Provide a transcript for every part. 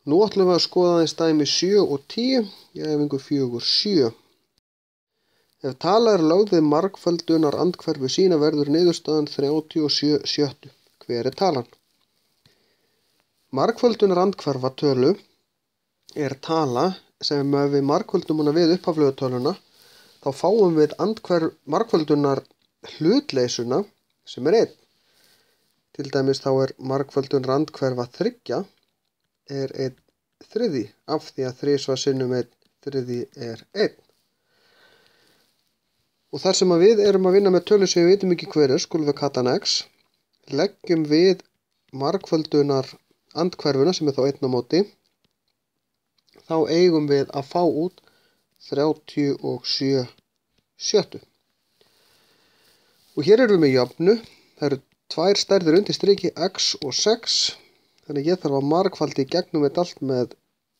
Nú ætlum við að skoða aðeins dæmi 7 og 10 í æfingu 4.7. Ef tala er lögð við margföldunar andhverfu sína verður niðurstaðan 37 sjöttu. Hver er talan? Margföldunar andhverfa tölu er tala sem ef við margföldum hana við upphaflegu töluna þá fáum við margföldunar hlutleysuna sem er 1. Til dæmis þá er margföldunar andhverfa 3 er 1/3 af því að 3 sinnum 1/3 er 1. Og þar sem við erum að vinna með tölu sem við vitum ekki hver er, skulum við kalla hann x, leggjum við margföldunar andhverfuna sem er þá 1 á móti, þá eigum við að fá út 37 sjöttu. Og hér erum við með jöfnu, það eru 2 stærðir undir striki, x og 6, þannig ég þarf að margfalda í gegnum þetta allt með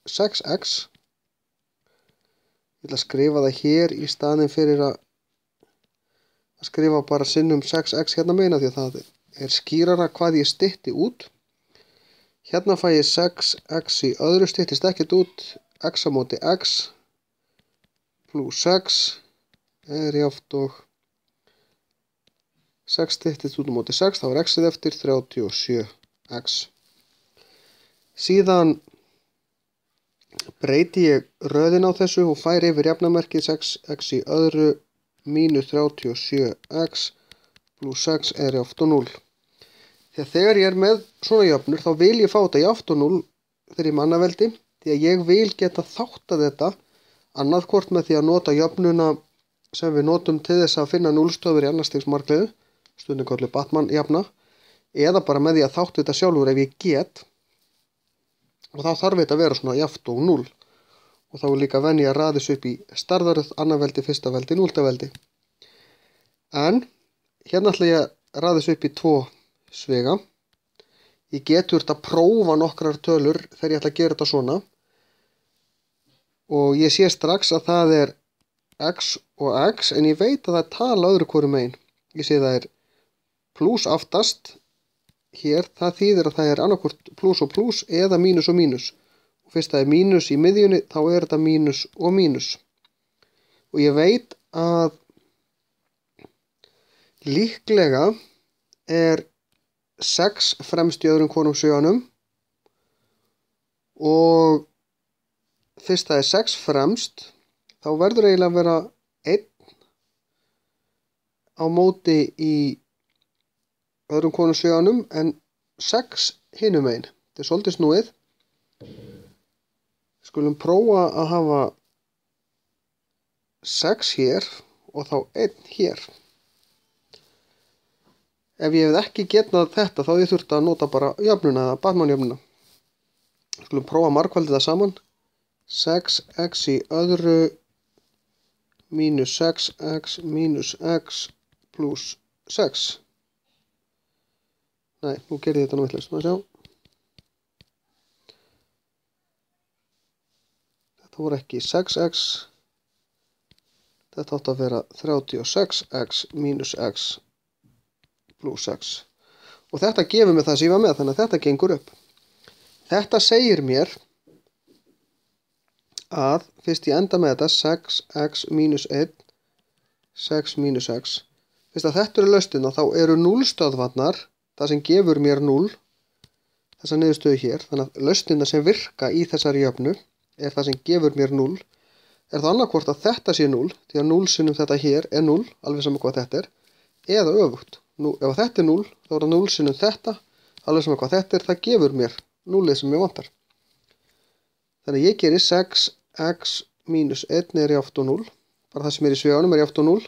6x. Ég ætla að skrifa það hér í staðinn fyrir að skrifa bara sinnum 6x hérna meina því að það er skýrara hvað ég stytti út. Hérna fæ ég 6x í öðru styttist ekkert út, x á móti x pluss 6 er jafnt og 6 styttist út á móti 6, þá er x-ið eftir 37x. Síðan breyti ég röðin á þessu og færi yfir jafnamerkið 6x í öðru mínus 37x pluss 6 er jafnt og 0. Þegar ég er með svona jöfnur þá vil ég fá þetta jafnt og 0 þegar ég mannaveldi, því að ég vil geta þáttað þetta annað hvort með því að nota jöfnuna sem við notum til þess að finna núllstöður í annarstigs margliðu, stundum kallið Batman jafna, eða bara með því að þáttu þetta sjálfur ef ég get. Og þá þarf þetta að vera svona jafnt og 0. Og þá er líka venja að raðis upp í stærðaröð, annarveldi, fyrstaveldi, núlltaveldi. En hérna ætla ég að raðis upp í 2 svega. Ég getur þetta að prófa nokkrar tölur þegar ég ætla að gera þetta svona. Og ég sé strax að það er x og x, en ég veit að það er tala öðru hvoru megin. Ég sé það er pluss aftast. Hér, það þýðir að það er annarkvort pluss og pluss eða mínus og mínus. Og fyrst það er mínus í miðjunni, þá er þetta mínus og mínus. Og ég veit að líklega er 6 fremst í öðrum hvorum sjöanum. Og fyrst það er 6 fremst, þá verður eiginlega að vera 1 á móti í öðrum hvorum sjöanum en 6 hinum megin. Þetta er svolítið snúið. Skulum prófa að hafa 6 hér og þá 1 hér. Ef ég hef ekki getað þetta þá ég þurfti að nota bara jöfnuna eða Batman-jöfnuna. Skulum prófa að margfalda það saman. 6x í öðru mínus 6x mínus x pluss 6. Nei, nú gerði ég þetta nú vitlaust. Má sjá. Þetta voru ekki 6x. Þetta átti að vera 36x mínus x pluss 6. Og þetta gefur mig það sem ég var með, þannig að þetta gengur upp. Þetta segir mér að fyrst ég enda með þetta 6x mínus 1, 6 mínus x. Fyrst að þetta eru lausnina þá eru núllstöðvarnar, það sem gefur mér 0, þessa niðurstöðu hér. Þannig að lausnina sem virka í þessari jöfnu er það sem gefur mér 0. Er það annarkvort að þetta sé 0, því að 0 sinnum þetta hér er 0, alveg saman hvað þetta er, eða öfugt. Nú, ef þetta er 0, þá er það 0 sinnum þetta, alveg saman hvað þetta er, það gefur mér 0 sem ég vantar. Þannig að ég gerir 6x mínus 1 er jafnt og 0, bara það sem er í sveganum er jafnt og 0,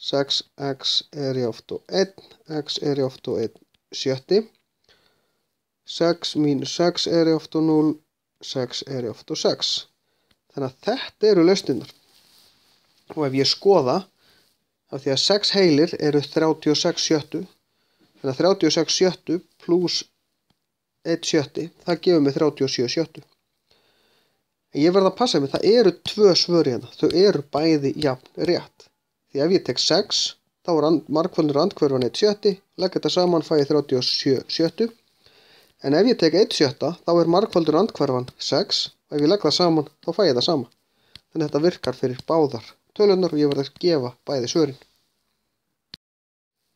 6x er jafnt og 1, x er jafnt og 1 sjötti, 6 mínus 6 er jafnt og 0, 6 er jafnt og 6. Þannig að þetta eru lausninnar. Og ef ég skoða, af því að 6 heilir eru 36 sjöttu, þannig að 36 sjöttu pluss 1 sjötti, það gefur mig 37 sjöttu. En ég verð að passa mig, það eru 2 svör hérna, þau eru bæði jafn rétt. Því ef ég tek 6, þá er margfaldur andhverfan 1 sjötti, legg þetta saman fæ ég 37 sjöttu. En ef ég tek 1/6 þá er margfaldur andhverfan 6 og ef ég legg það saman þá fæ ég það sama. Þannig að þetta virkar fyrir báðar tölurnar og ég verð að gefa bæði svörin.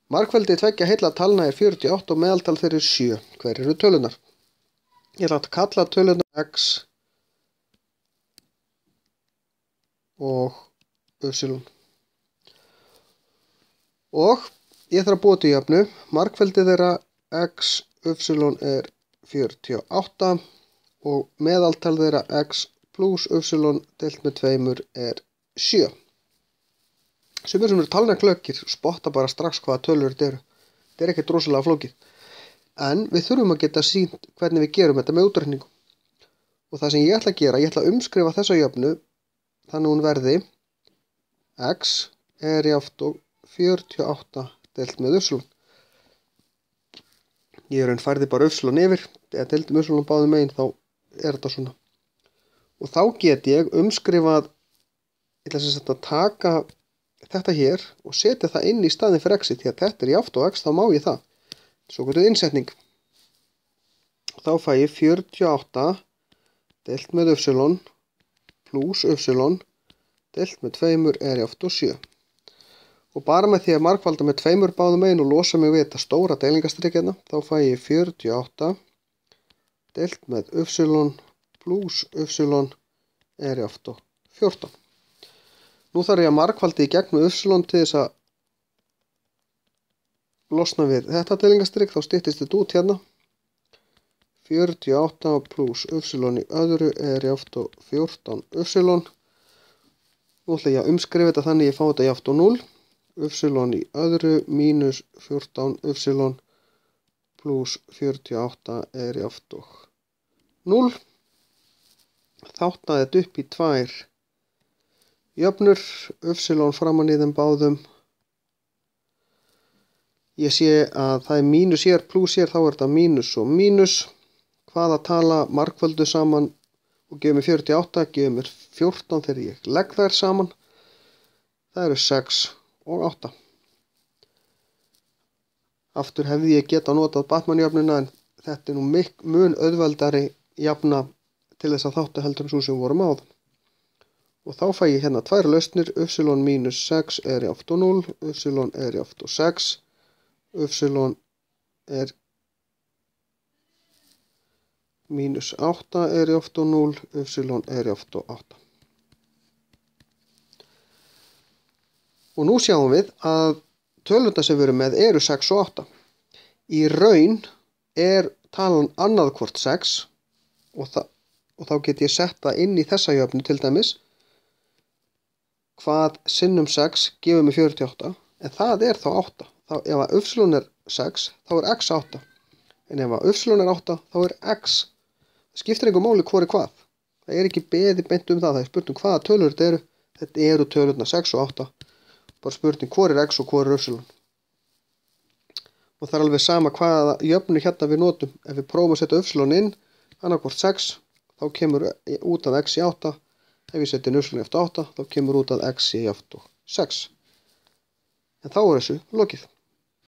Margfeldi tveggja heilla talna er 48 og meðaltal þeirra er 7. Hver eru tölurnar? Ég ætla að kalla tölurnar x og y. Og ég þarf að búa til jöfnu. Margfeldi þeirra x, y er 48 og meðaltal þeirra x plus y deilt með 2 er 7. Sumir sem eru talnaklökkir spotta bara strax hvaða tölur þetta eru. Þetta er ekkert rosalega flókið. En við þurfum að geta sýnt hvernig við gerum þetta með útreikningum. Og það sem ég ætla að gera, ég ætla að umskrifa þessa jöfnu þannig hún verði x er jafnt og 48 deilt með y. Ég færði bara y yfir, eða deildum y báðum megin, þá er þetta svona. Og þá get ég umskrifað, ég ætla sem sagt að taka þetta hér og setja það inn í staðinn fyrir x, því að þetta er jafnt og x, þá má ég það. Svo kallað innsetning. Þá fæ ég 48 deilt með y plus y deilt með 2 er jafnt og 7. Og bara með því að margfalda með 2 báðum megin og losa mig við þetta stóra deilingastrikk hérna, þá fæ ég 48 deilt með y plus y er jafnt og 14. Nú þarf ég að margfalda í gegnum y til þess að losna við þetta deilingastrikk, þá styttist þetta út hérna. 48 plus y í öðru er jafnt og 14 y. Nú ætla ég að umskrifa þetta þannig ég fá þetta jafnt og 0. Y í öðru mínus 14 y plus 48 er jafnt og 0. Þáttaði þetta upp í 2 jöfnur, y framan í þeim báðum. Ég sé að það er mínus hér, plus hér, þá er þetta mínus og mínus. Hvaða tala margföldu saman og gefur mér 48, gefur mér 14 þegar ég legg þær saman. Það eru 6 og 8. Aftur hefði ég getað notað Batman-jöfnuna, en þetta er nú mun auðveldari jafna til þess að þáttu heldur svo sem vorum áðan. Og þá fæ ég hérna 2 lausnir, y mínus 6 er jafnt og 0, y er jafnt og 6, y er mínus 8 er jafnt og 0, y er jafnt og 8. Og nú sjáum við að tölurnar sem við erum með eru 6 og 8. Í raun er talan annað hvort 6 og þá get ég sett það inn í þessa jöfnu til dæmis. Hvað sinnum 6 gefur mig 48, en það er þá 8. Ef að y er 6, þá er x 8. En ef að y er 8, þá er x. Það skiptir einhver máli hvor er hvað. Það er ekki beðið beint um það. Það er spurning hvaða tölur þetta eru. Þetta eru tölurnar 6 og 8. Bara spurning hvor er x og hvor er y. Og það er alveg sama hvaða jöfnu hérna við notum. Ef við prófum að setja y inn, annarkvort 6, þá kemur út af x í 8. Ef ég setja y eftir 8, þá kemur út af x í jafnt og 6. En þá er þessu lokið.